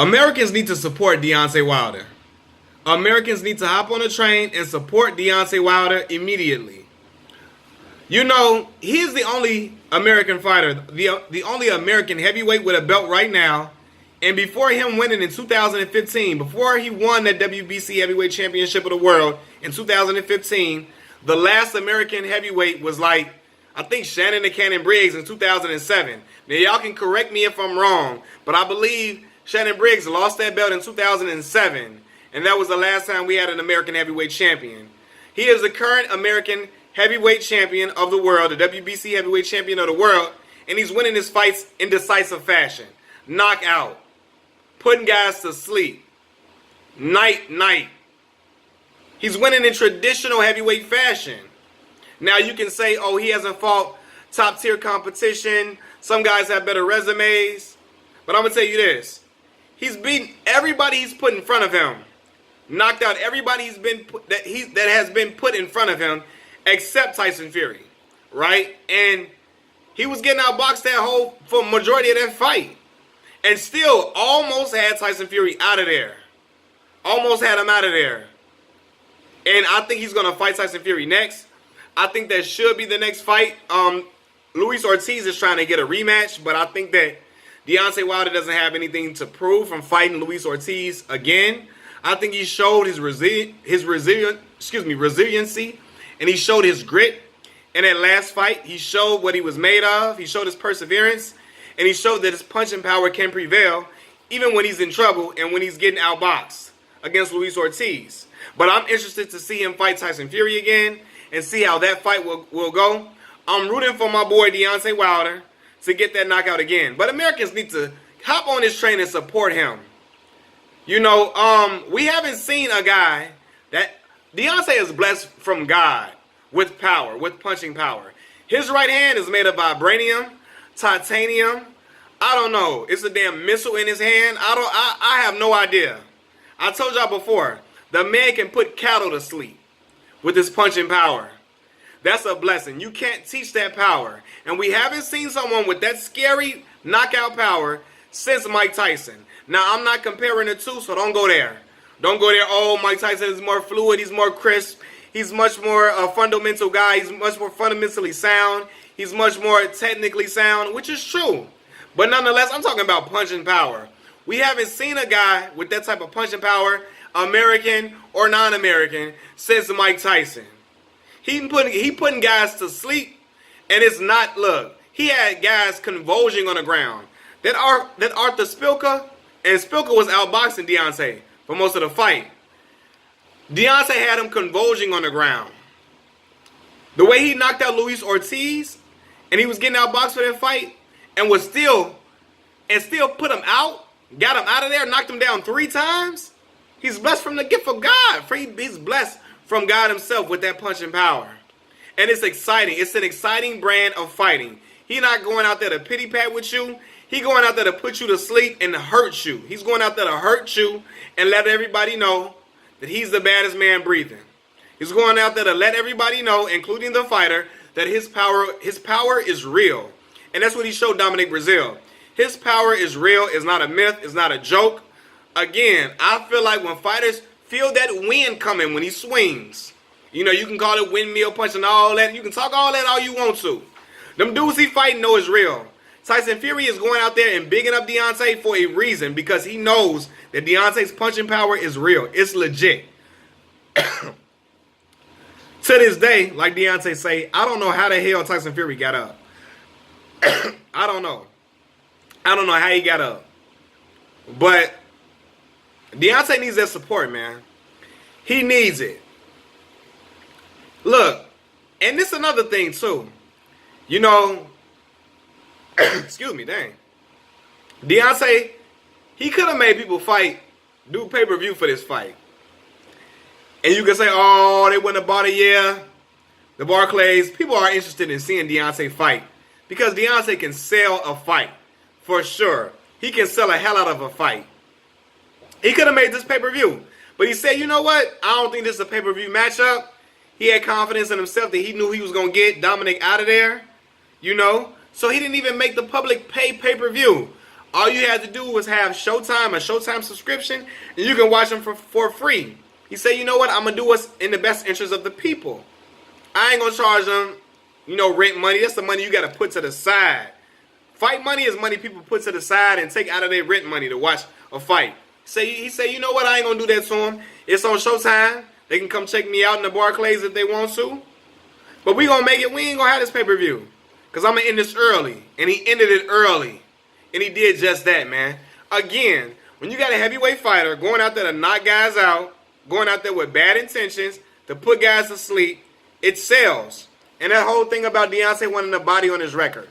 Americans need to support Deontay Wilder. Americans need to hop on a train and support Deontay Wilder immediately. You know, he is the only American fighter, the only American heavyweight with a belt right now. And before him winning in 2015, before he won that WBC Heavyweight Championship of the World in 2015, the last American heavyweight was like, I think Shannon the Cannon Briggs in 2007. Now, y'all can correct me if I'm wrong, but I believe Shannon Briggs lost that belt in 2007, and that was the last time we had an American heavyweight champion. He is the current American heavyweight champion of the world, the WBC heavyweight champion of the world, and he's winning his fights in decisive fashion. Knockout. Putting guys to sleep. Night. He's winning in traditional heavyweight fashion. Now you can say, oh, he hasn't fought top tier competition. Some guys have better resumes. But I'm going to tell you this. He's beaten everybody he's put in front of him. Knocked out everybody that has been put in front of him except Tyson Fury. Right? And he was getting outboxed for majority of that fight. And still almost had Tyson Fury out of there. Almost had him out of there. And I think he's going to fight Tyson Fury next. I think that should be the next fight. Luis Ortiz is trying to get a rematch, but I think that Deontay Wilder doesn't have anything to prove from fighting Luis Ortiz again. I think he showed his resiliency, and he showed his grit in that last fight. He showed what he was made of. He showed his perseverance, and he showed that his punching power can prevail even when he's in trouble and when he's getting outboxed against Luis Ortiz. But I'm interested to see him fight Tyson Fury again and see how that fight will go. I'm rooting for my boy Deontay Wilder to get that knockout again. But Americans need to hop on this train and support him. You know, we haven't seen a guy that... Deontay is blessed from God with power, with punching power. His right hand is made of vibranium, titanium. I don't know. It's a damn missile in his hand. I have no idea. I told y'all before, the man can put cattle to sleep with his punching power. That's a blessing. You can't teach that power. And we haven't seen someone with that scary knockout power since Mike Tyson. Now, I'm not comparing the two, so don't go there. Don't go there, oh, Mike Tyson is more fluid, he's more crisp, he's much more a fundamental guy, he's much more fundamentally sound, he's much more technically sound, which is true. But nonetheless, I'm talking about punching power. We haven't seen a guy with that type of punching power, American or non-American, since Mike Tyson. He putting guys to sleep, and it's not, look, he had guys convulsing on the ground. That Arthur Spilka, and Spilka was outboxing Deontay for most of the fight. Deontay had him convulsing on the ground. The way he knocked out Luis Ortiz, and he was getting outboxed for that fight, and still put him out, got him out of there, knocked him down 3 times. He's blessed from the gift of God. He's blessed from God himself with that punching power. And it's exciting. It's an exciting brand of fighting. He's not going out there to pity pat with you. He's going out there to put you to sleep and hurt you. He's going out there to hurt you and let everybody know that he's the baddest man breathing. He's going out there to let everybody know, including the fighter, that his power is real. And that's what he showed Dominic Brazil. His power is real. It's not a myth. It's not a joke. Again, I feel like when fighters feel that wind coming when he swings, you know, you can call it windmill punch and all that. You can talk all that all you want to. Them dudes he fighting know is real. Tyson Fury is going out there and bigging up Deontay for a reason, because he knows that Deontay's punching power is real. It's legit. To this day, like Deontay say, I don't know how the hell Tyson Fury got up. I don't know. I don't know how he got up. But Deontay needs that support, man. He needs it. Look, and this is another thing too. You know, excuse me, dang. Deontay, he could have made people do pay-per-view for this fight. And you can say, oh, they wouldn't have bought it, yeah. The Barclays, people are interested in seeing Deontay fight because Deontay can sell a fight, for sure. He can sell a hell out of a fight. He could have made this pay-per-view. But he said, you know what? I don't think this is a pay-per-view matchup. He had confidence in himself that he knew he was going to get Dominic out of there, you know. So he didn't even make the public pay-per-view. All you had to do was have Showtime, a Showtime subscription, and you can watch them for free. He said, you know what? I'm going to do what's in the best interest of the people. I ain't going to charge them, rent money. That's the money you got to put to the side. Fight money is money people put to the side and take out of their rent money to watch a fight. He said, you know what? I ain't going to do that to them. It's on Showtime. They can come check me out in the Barclays if they want to. But we going to make it. We ain't going to have this pay-per-view. Because I'm going to end this early. And he ended it early. And he did just that, man. Again, when you got a heavyweight fighter going out there to knock guys out, going out there with bad intentions, to put guys to sleep, it sells. And that whole thing about Deontay wanting a body on his record.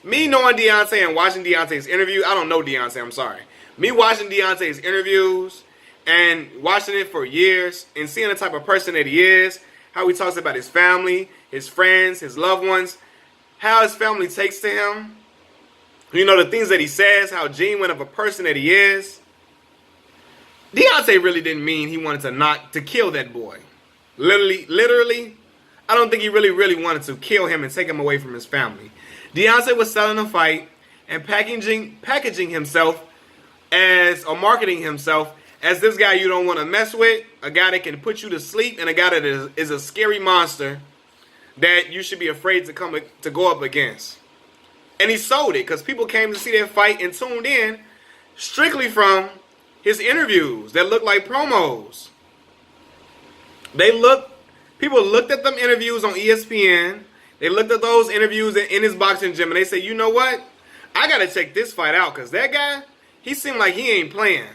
Me knowing Deontay and watching Deontay's interview, I don't know Deontay, I'm sorry. Me watching Deontay's interviews and watching it for years and seeing the type of person that he is, how he talks about his family, his friends, his loved ones, how his family takes to him, the things that he says, how genuine of a person that he is. Deontay really didn't mean he wanted to kill that boy. Literally, I don't think he really wanted to kill him and take him away from his family. Deontay was selling a fight and packaging himself or marketing himself as this guy you don't want to mess with, a guy that can put you to sleep, and a guy that is a scary monster that you should be afraid to go up against. And he sold it because people came to see that fight and tuned in strictly from his interviews that looked like promos. People looked at them interviews on ESPN. They looked at those interviews in his boxing gym and they said, you know what? I got to check this fight out because that guy, he seemed like he ain't playing.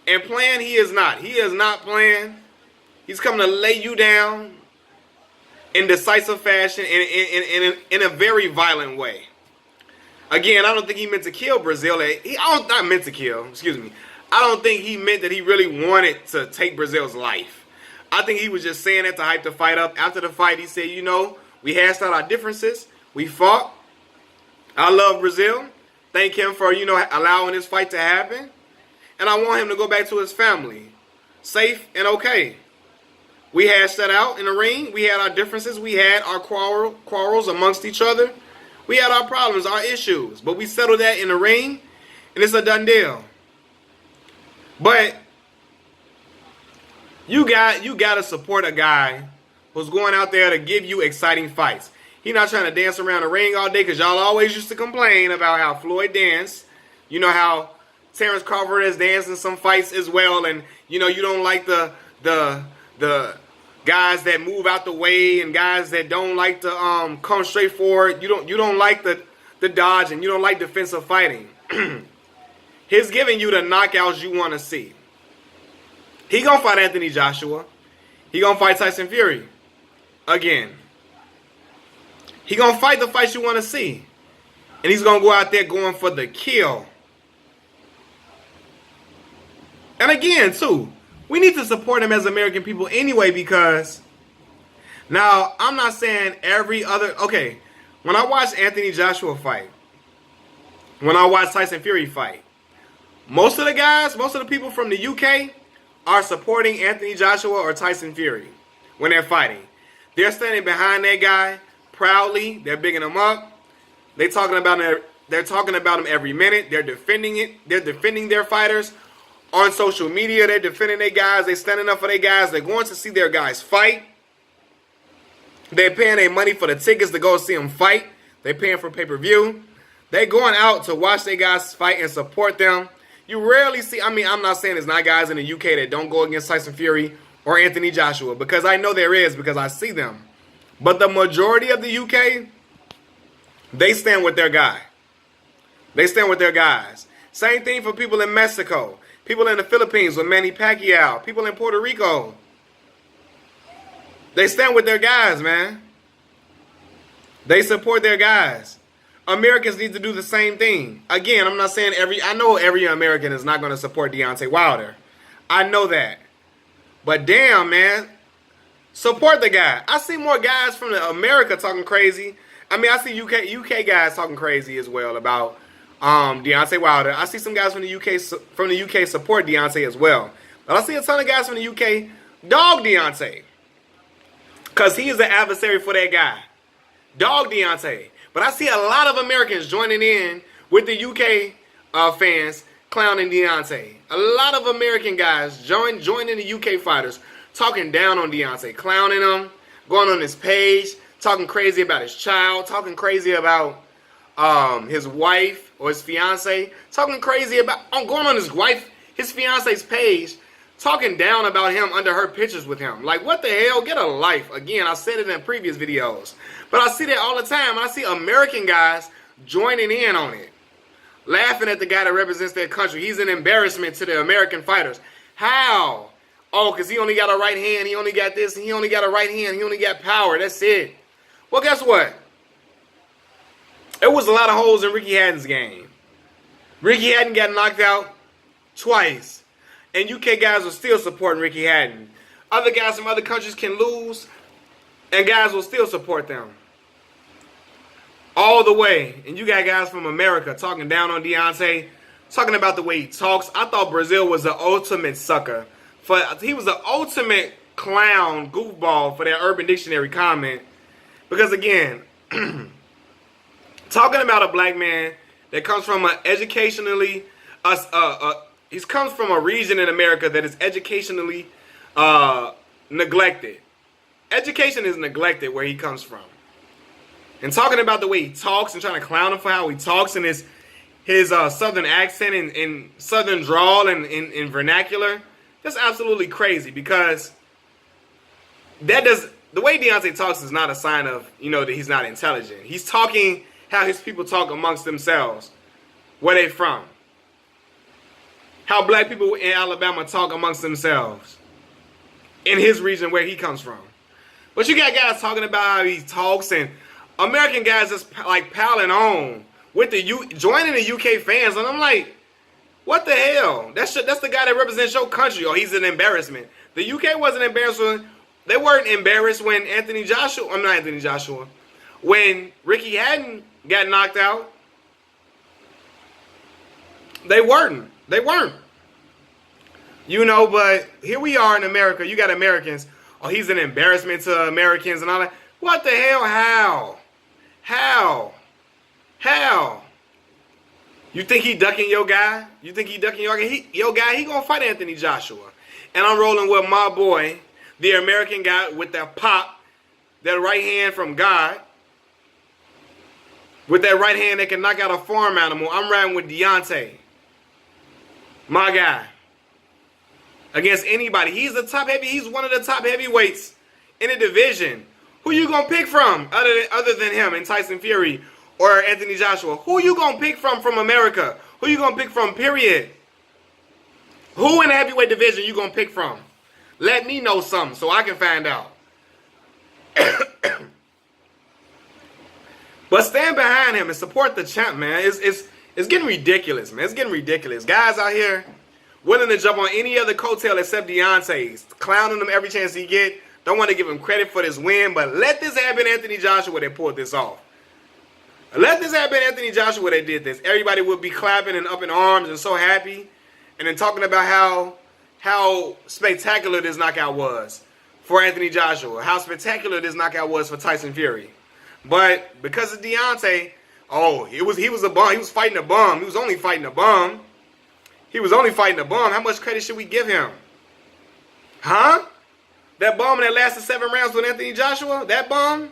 And playing, he is not. He is not playing. He's coming to lay you down in decisive fashion in a very violent way. Again, I don't think he meant to kill Brazil. Not meant to kill, excuse me. I don't think he meant that he really wanted to take Brazil's life. I think he was just saying that to hype the fight up. After the fight, he said, we hashed out our differences. We fought. I love Brazil. Thank him for, allowing this fight to happen. And I want him to go back to his family, safe and okay. We hashed that out in the ring. We had our differences. We had our quarrels amongst each other. We had our problems, our issues. But we settled that in the ring, and it's a done deal. But you got to support a guy who's going out there to give you exciting fights. He's not trying to dance around the ring all day because y'all always used to complain about how Floyd danced. You know how Terrence Crawford has danced in some fights as well, and you don't like the guys that move out the way and guys that don't like to come straight forward. You don't like the dodge and you don't like defensive fighting. He's giving you the knockouts you want to see. He gonna fight Anthony Joshua. He gonna fight Tyson Fury. Again. He gonna fight the fights you want to see. And he's gonna go out there going for the kill. And again, too, we need to support him as American people anyway because now I'm not saying okay, when I watch Anthony Joshua fight, when I watch Tyson Fury fight, most of the people from the UK are supporting Anthony Joshua or Tyson Fury when they're fighting. They're standing behind that guy proudly. They're bigging him up. They're talking about him every minute. They're defending it. They're defending their fighters on social media. They're defending their guys. They're standing up for their guys. They're going to see their guys fight. They're paying their money for the tickets to go see them fight. They're paying for pay-per-view. They're going out to watch their guys fight and support them. You rarely see, I'm not saying there's not guys in the UK that don't go against Tyson Fury or Anthony Joshua, because I know there is, because I see them. But the majority of the UK, they stand with their guy. They stand with their guys. Same thing for people in Mexico, people in the Philippines with Manny Pacquiao, people in Puerto Rico. They stand with their guys, man. They support their guys. Americans need to do the same thing. Again, I'm not saying I know every American is not going to support Deontay Wilder. I know that. But damn, man, support the guy. I see more guys from America talking crazy. I see UK guys talking crazy as well about Deontay Wilder. I see some guys from the UK support Deontay as well. But I see a ton of guys from the UK dog Deontay, because he is the adversary for that guy. Dog Deontay. But I see a lot of Americans joining in with the UK fans clowning Deontay. A lot of American guys joining the UK fighters, talking down on Deontay, clowning him, going on his page, talking crazy about his child, talking crazy about his wife or his fiance, talking crazy about going on his fiance's page, talking down about him under her pictures with him. Like, what the hell? Get a life. Again, I said it in previous videos, but I see that all the time. I see American guys joining in on it, laughing at the guy that represents their country. He's an embarrassment to the American fighters. How? Oh, because he only got a right hand. He only got this. He only got a right hand. He only got power. That's it. Well, guess what? There was a lot of holes in Ricky Hatton's game. Ricky Hatton got knocked out twice, and UK guys are still supporting Ricky Hatton. Other guys from other countries can lose, and guys will still support them all the way. And you got guys from America talking down on Deontay, talking about the way he talks. I thought Brazil was the ultimate sucker. He was the ultimate clown, goofball for that Urban Dictionary comment. Because again, talking about a black man that comes from a educationally, he comes from a region in America that is educationally neglected. Education is neglected where he comes from. And talking about the way he talks and trying to clown him for how he talks and his southern accent and southern drawl and in vernacular, that's absolutely crazy, because the way Deontay talks is not a sign of, that he's not intelligent. He's talking how his people talk amongst themselves, where they from. How black people in Alabama talk amongst themselves in his region where he comes from. But you got guys talking about how he talks, and American guys just like piling on with joining the UK fans, and I'm like, what the hell? That's the guy that represents your country. Oh, he's an embarrassment. The UK wasn't embarrassed they weren't embarrassed when when Ricky Hatton got knocked out. They weren't. But here we are in America. You got Americans. Oh, he's an embarrassment to Americans and all that. What the hell? How? You think he ducking your guy? You think he ducking your guy? He gonna fight Anthony Joshua. And I'm rolling with my boy, the American guy with that pop, that right hand from God. With that right hand that can knock out a farm animal. I'm riding with Deontay. My guy. Against anybody. He's one of the top heavyweights in the division. Who you gonna pick from other than him and Tyson Fury or Anthony Joshua? Who you gonna pick from America? Who you gonna pick from, period? Who in the heavyweight division you gonna pick from? Let me know something so I can find out. But stand behind him and support the champ, man. It's getting ridiculous, man. It's getting ridiculous. Guys out here willing to jump on any other coattail except Deontay's, clowning him every chance he get. Don't want to give him credit for this win, but let this happen, Anthony Joshua, they pulled this off. Let this happen, Anthony Joshua, they did this. Everybody would be clapping and up in arms and so happy, and then talking about how spectacular this knockout was for Anthony Joshua, how spectacular this knockout was for Tyson Fury. But because of Deontay, he was a bum. He was fighting a bum. He was only fighting a bum. How much credit should we give him? Huh? That bum that lasted 7 rounds with Anthony Joshua? That bum?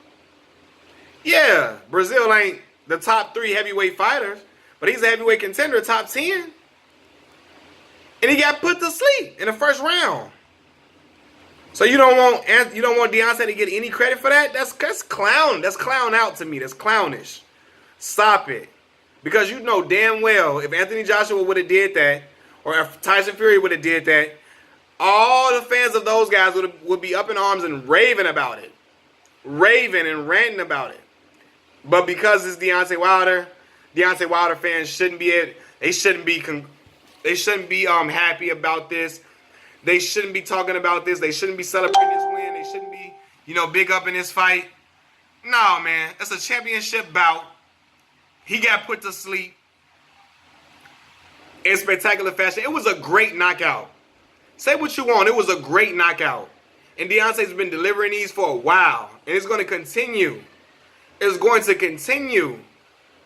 Yeah, Brazil ain't the top 3 heavyweight fighters, but he's a heavyweight contender, top 10. And he got put to sleep in the first round. So you don't want Deontay to get any credit for that? That's clown. That's clown out to me. That's clownish. Stop it. Because you know damn well if Anthony Joshua would have did that, or if Tyson Fury would have did that, all the fans of those guys would be up in arms and raving about it. Raving and ranting about it. But because it's Deontay Wilder fans shouldn't be happy about this. They shouldn't be talking about this. They shouldn't be celebrating this win. They shouldn't be, big up in this fight. No, man. It's a championship bout. He got put to sleep in spectacular fashion. It was a great knockout. Say what you want. It was a great knockout. And Deontay's been delivering these for a while. And it's going to continue. It's going to continue.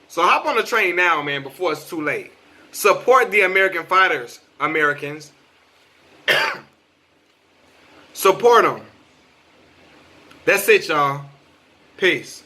So hop on the train now, man, before it's too late. Support the American fighters, Americans. Support them. That's it, y'all. Peace.